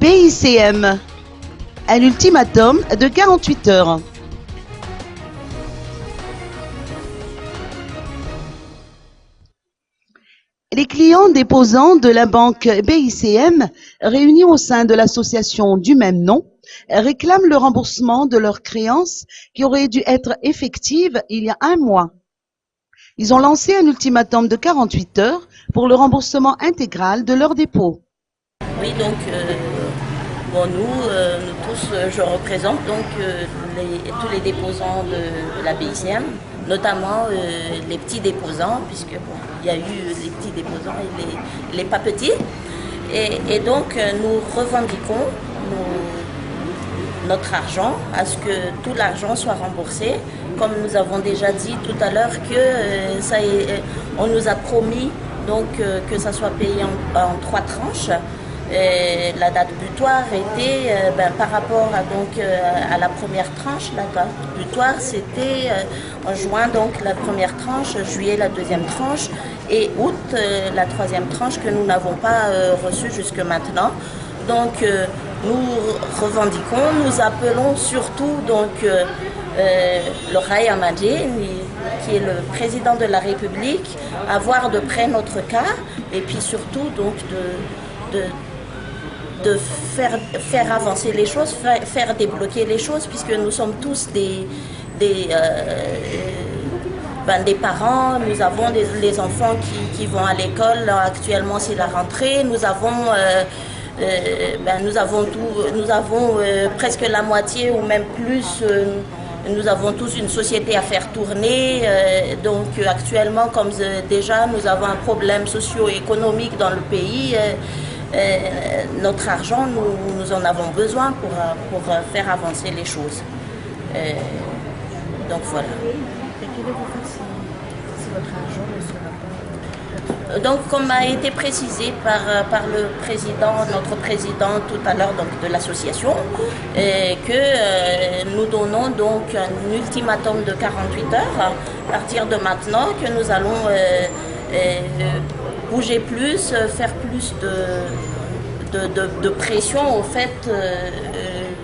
BICM, un ultimatum de 48 heures. Les clients déposants de la banque BICM, réunis au sein de l'association du même nom, réclament le remboursement de leurs créances qui auraient dû être effectives il y a un mois. Ils ont lancé un ultimatum de 48 heures pour le remboursement intégral de leurs dépôts. Oui, donc nous tous, je représente donc tous les déposants de la BICM, notamment les petits déposants, puisque il y a eu les petits déposants et les pas petits. Et donc nous revendiquons notre argent, à ce que tout l'argent soit remboursé. Comme nous avons déjà dit tout à l'heure que on nous a promis donc que ça soit payé en 3 tranches. La date butoir était par rapport à la première tranche, la date butoir c'était en juin, donc la première tranche, juillet la deuxième tranche et août la troisième tranche que nous n'avons pas reçue jusque maintenant. Donc nous revendiquons, nous appelons surtout donc le Rai Amadé, qui est le président de la République, à voir de près notre cas et puis surtout donc de faire avancer les choses, faire débloquer les choses, puisque nous sommes tous des parents, nous avons les enfants qui vont à l'école, actuellement c'est la rentrée, nous avons presque la moitié ou même plus, nous avons tous une société à faire tourner, donc actuellement comme déjà nous avons un problème socio-économique dans le pays, notre argent, nous en avons besoin pour faire avancer les choses. Donc voilà. Et qu'allez-vous faire si votre argent ne sera pas... Donc comme a été précisé par le président, notre président tout à l'heure de l'association, que nous donnons donc un ultimatum de 48 heures à partir de maintenant, que nous allons bouger plus, faire plus de pression au fait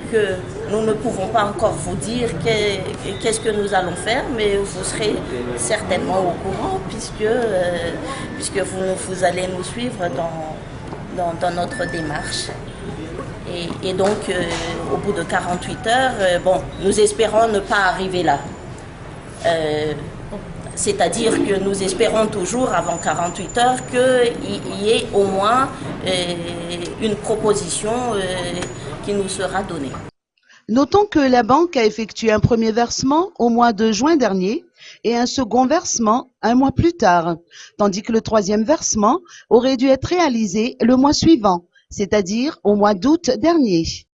que nous ne pouvons pas encore vous dire qu'est-ce que nous allons faire, mais vous serez certainement au courant puisque vous allez nous suivre dans notre démarche. Et donc, au bout de 48 heures, nous espérons ne pas arriver là. C'est-à-dire que nous espérons toujours, avant 48 heures, qu'il y ait au moins une proposition qui nous sera donnée. Notons que la banque a effectué un premier versement au mois de juin dernier et un second versement un mois plus tard, tandis que le troisième versement aurait dû être réalisé le mois suivant, c'est-à-dire au mois d'août dernier.